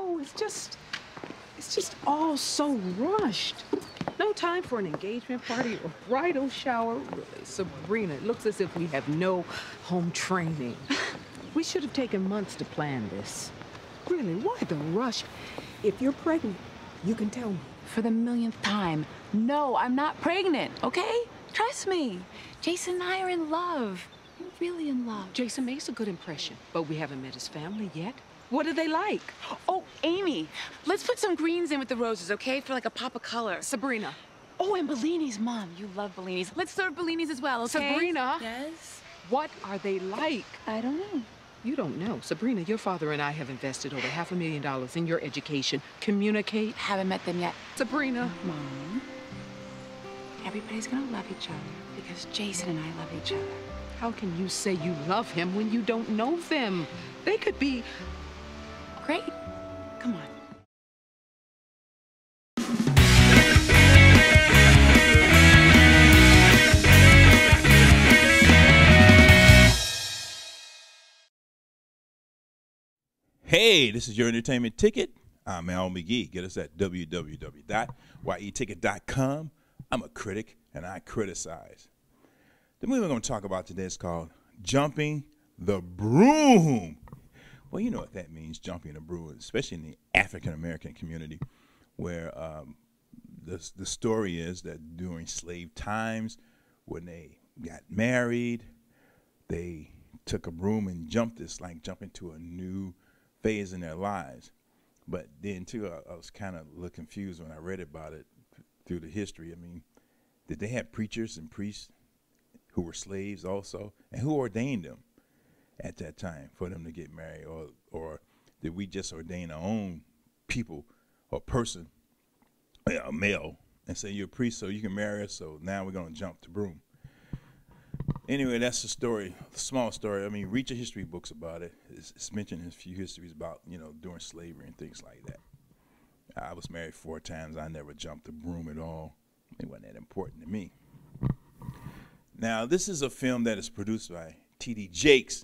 know. It's just all so rushed. No time for an engagement party or bridal shower. Really, Sabrina, it looks as if we have no home training. We should have taken months to plan this. Really, why the rush? If you're pregnant, you can tell me. For the millionth time, no, I'm not pregnant, okay? Trust me. Jason and I are in love. We're really in love. Jason makes a good impression, but we haven't met his family yet. What are they like? Oh, Amy, let's put some greens in with the roses, okay? For like a pop of color. Sabrina. Oh, and Bellini's, Mom. You love Bellini's. Let's serve Bellini's as well, okay? Sabrina. Yes? What are they like? I don't know. You don't know. Sabrina, your father and I have invested over $500,000 in your education. Communicate. Haven't met them yet. Sabrina. Mom, everybody's gonna love each other because Jason and I love each other. How can you say you love him when you don't know them? They could be... Great. Come on. Hey, this is your entertainment ticket. I'm Al McGee. Get us at www.yeticket.com. I'm a critic, and I criticize. The movie we're going to talk about today is called Jumping the Broom. Well, you know what that means, jumping the broom, especially in the African-American community, where the story is that during slave times, when they got married, they took a broom and jumped. It's like jumping to a new phase in their lives. But then, too, I was kind of a little confused when I read about it through the history. I mean, did they have preachers and priests who were slaves also? And who ordained them at that time for them to get married? Or did we just ordain our own people or person, a male, and say, you're a priest, so you can marry us, so now we're going to jump the broom? Anyway, that's the story, a small story. I mean, read your history books about it. It's mentioned in a few histories about, during slavery and things like that. I was married 4 times. I never jumped the broom at all. It wasn't that important to me. Now, this is a film that is produced by T.D. Jakes,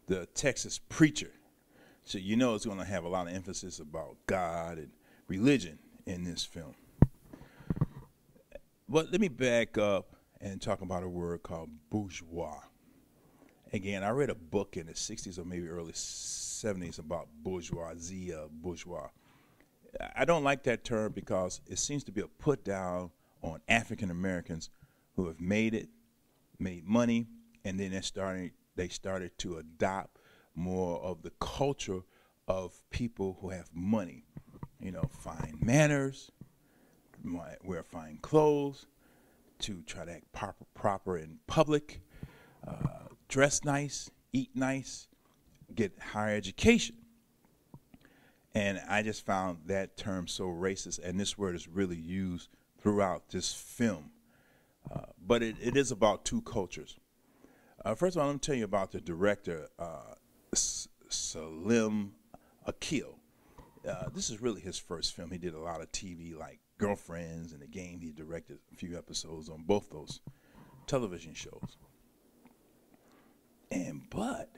the Texas preacher. So you know it's going to have a lot of emphasis about God and religion in this film. But let me back up and talk about a word called bourgeois. Again, I read a book in the 60s or maybe early 70s about bourgeoisie, bourgeois. I don't like that term because it seems to be a put down on African Americans who have made it, made money, and then they started to adopt more of the culture of people who have money. Fine manners, wear fine clothes, to try to act proper in public, dress nice, eat nice, get higher education. And I just found that term so racist, and this word is really used throughout this film. But it is about 2 cultures. First of all, let me tell you about the director, Salim Akil. This is really his first film. He did a lot of TV, like Girlfriends and The Game. He directed a few episodes on both those television shows. But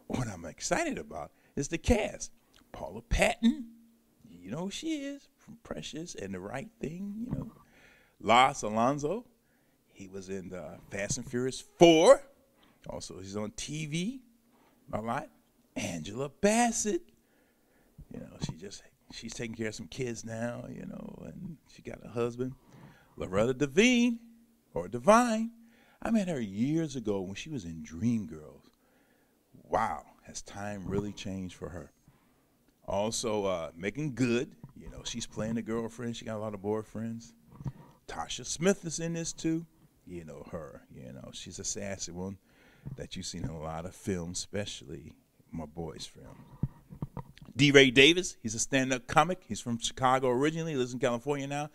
what I'm excited about is the cast. Paula Patton, you know who she is, from Precious and The Right Thing, Lars Alonso, he was in Fast and Furious 4. Also, he's on TV a lot. Angela Bassett, she's taking care of some kids now, and she got a husband. Loretta Devine, or Divine, I met her years ago when she was in Dreamgirls. Wow, has time really changed for her? Also, Megan Good, she's playing the girlfriend. She got a lot of boyfriends. Tasha Smith is in this too. You know her. She's a sassy one that you've seen in a lot of films, especially my boy's film. D. Ray Davis, he's a stand-up comic. He's from Chicago originally, lives in California now.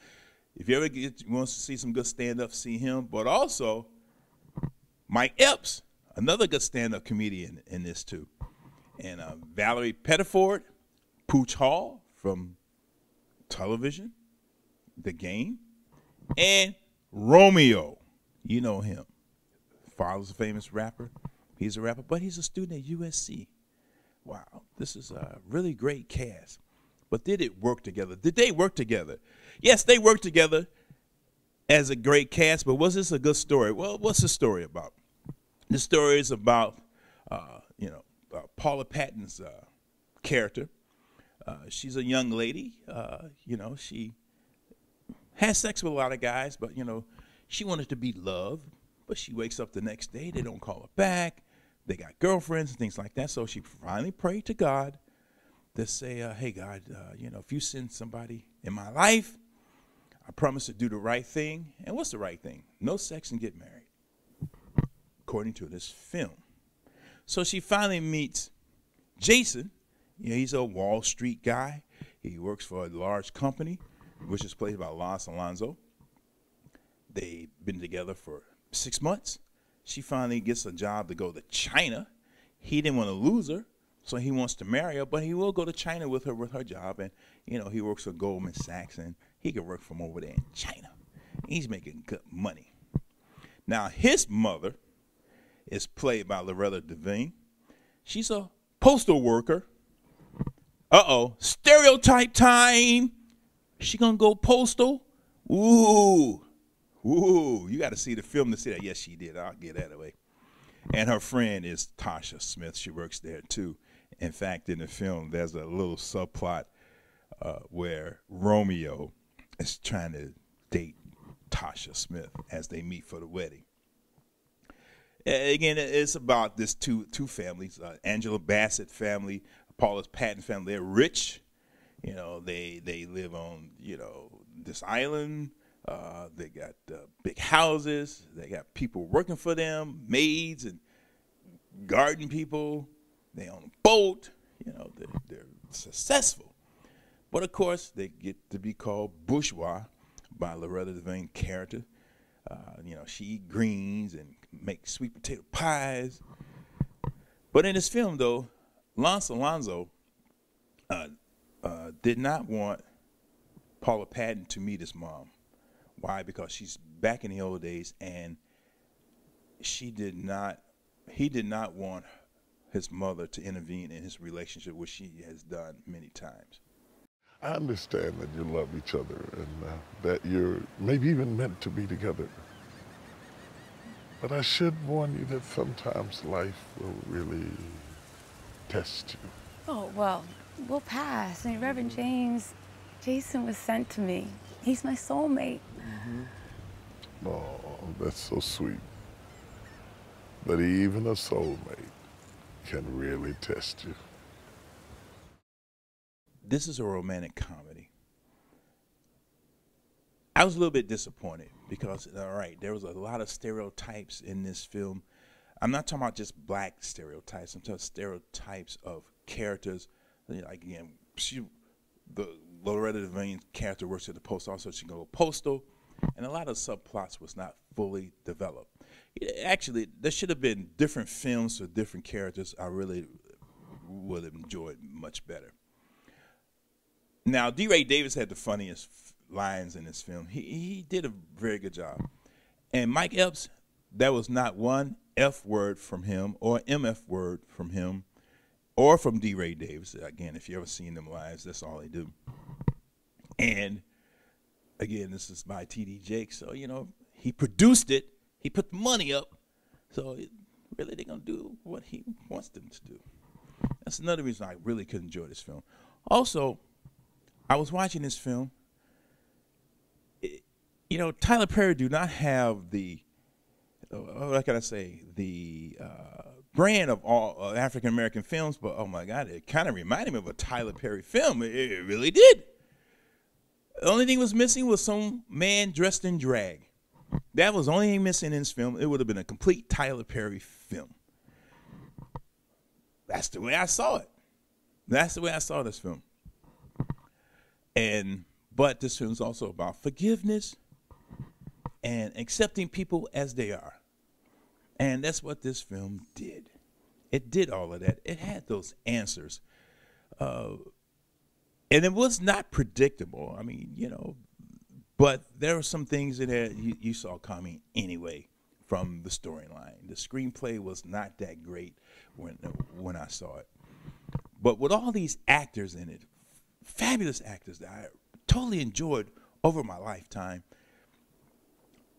If you ever want to see some good stand-up, see him. But also, Mike Epps, another good stand-up comedian in this too. And Valerie Pettiford, Pooch Hall from television, The Game, and Romeo. You know him. Father's a famous rapper. He's a rapper, but he's a student at USC. Wow, this is a really great cast. but did it work together? Did they work together? Yes, they worked together as a great cast, but was this a good story? Well, what's the story about? The story is about, Paula Patton's character. She's a young lady. She has sex with a lot of guys, but, she wanted to be loved. But she wakes up the next day. They don't call her back. They got girlfriends and things like that. So she finally prayed to God to say, hey, God, if you send somebody in my life, I promise to do the right thing. And what's the right thing? No sex and get married, according to this film. So she finally meets Jason. He's a Wall Street guy. He works for a large company, which is played by Lance Alonso. They've been together for 6 months. She finally gets a job to go to China. He didn't want to lose her, so he wants to marry her, but he will go to China with her job. And, he works for Goldman Sachs, and he can work from over there in China. He's making good money. Now, his mother is played by Loretta Devine. She's a postal worker. Uh-oh, stereotype time. She gonna go postal? Ooh, you got to see the film to see that. Yes, she did. I'll get that away. And her friend is Tasha Smith. She works there, too. In fact, in the film, there's a little subplot where Romeo is trying to date Tasha Smith as they meet for the wedding. Again, it's about this two families, Angela Bassett family, Paula Patton family. They're rich. They live on, this island. They got big houses. They got people working for them, maids and garden people. They own a boat. They're successful. But, of course, they get to be called bourgeois by Loretta Devine's character. She eats greens and makes sweet potato pies. But in this film, though, Lance Alonso did not want Paula Patton to meet his mom. Why? Because she's back in the old days, and he did not want his mother to intervene in his relationship, which she has done many times. I understand that you love each other and that you're maybe even meant to be together. But I should warn you that sometimes life will really test you. Oh, well, we'll pass. Reverend Jason was sent to me. He's my soulmate. Mm-hmm. Oh, that's so sweet. But even a soulmate can really test you. This is a romantic comedy. I was a little bit disappointed because, there was a lot of stereotypes in this film. I'm not talking about just black stereotypes. I'm talking stereotypes of characters. Like, again, the Loretta Devine's character works at the post office, so she can go postal. And a lot of subplots was not fully developed. Actually, there should have been different films for different characters. I really would have enjoyed much better. Now, D. Ray Davis had the funniest lines in this film. He did a very good job. And Mike Epps, there was not one F word from him or MF word from him or from D. Ray Davis. Again, if you ever seen them live, that's all they do. And again, this is by T.D. Jakes, so, he produced it. He put the money up, so really they're going to do what he wants them to do. That's another reason I really could enjoy this film. Also, I was watching this film. Tyler Perry do not have the, what can I say, the brand of all African-American films, but, oh, my God, it kind of reminded me of a Tyler Perry film. It really did. The only thing was missing was some man dressed in drag. That was the only thing missing in this film. It would have been a complete Tyler Perry film. That's the way I saw it. That's the way I saw this film. But this film is also about forgiveness and accepting people as they are. And that's what this film did. It did all of that. It had those answers. And it was not predictable. I mean, but there were some things in there you saw coming anyway from the storyline. The screenplay was not that great when I saw it. But with all these actors in it, fabulous actors that I totally enjoyed over my lifetime.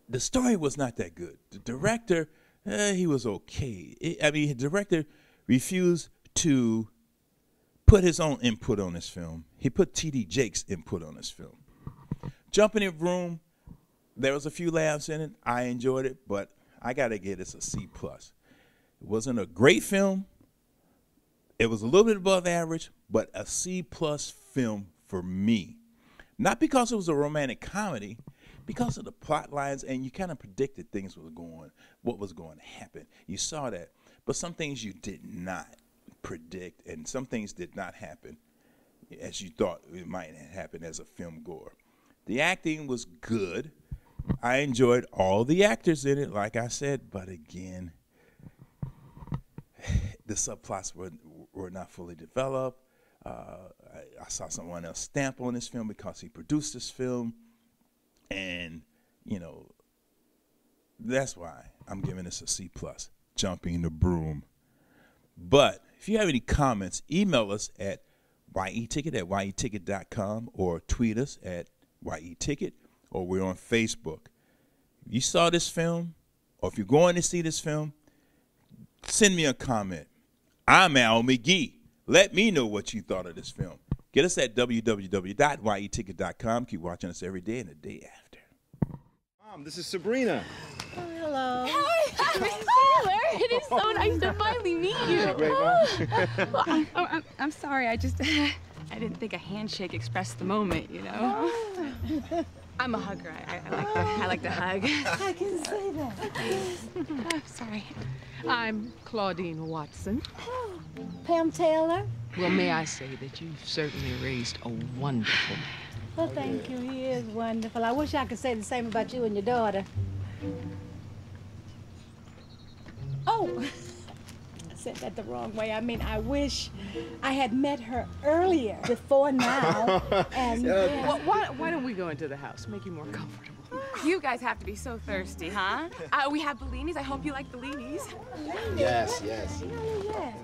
The story was not that good. The director, he was okay. The director refused to put his own input on this film. He put T.D. Jakes' input on this film. Jumping in Broom, there was a few laughs in it. I enjoyed it, but I got to give this a C+. It wasn't a great film. It was a little bit above average, but a C+ film for me. Not because it was a romantic comedy, because of the plot lines, and you kind of predicted what was going to happen. You saw that. But some things you did not predict, and some things did not happen as you thought it might happen as a film goer. The acting was good. I enjoyed all the actors in it, like I said, but again, the subplots were not fully developed. I saw someone else stamp on this film because he produced this film, and, you know, that's why I'm giving this a C+, Jumping the Broom. But if you have any comments, email us at yeticket@yeticket.com or tweet us at yeticket, or we're on Facebook. If you saw this film, or if you're going to see this film, send me a comment. I'm Al McGee. Let me know what you thought of this film. Get us at www.yeticket.com. Keep watching us every day and the day after. Mom, this is Sabrina. Oh, hello. Hi, Miss Taylor. It is so nice to finally meet you. Great, Mom. I'm sorry. I didn't think a handshake expressed the moment, you know. I'm a hugger. I like to hug. I can say that. Oh, sorry. I'm Claudine Watson. Oh, Pam Taylor. Well, may I say that you've certainly raised a wonderful man. Well, thank you. He is wonderful. I wish I could say the same about you and your daughter. Oh, I said that the wrong way. I mean, I wish I had met her earlier, before now. And Why don't we go into the house? Make you more comfortable. You guys have to be so thirsty, huh? We have bellinis. I hope you like bellinis. Yes, yes. yes.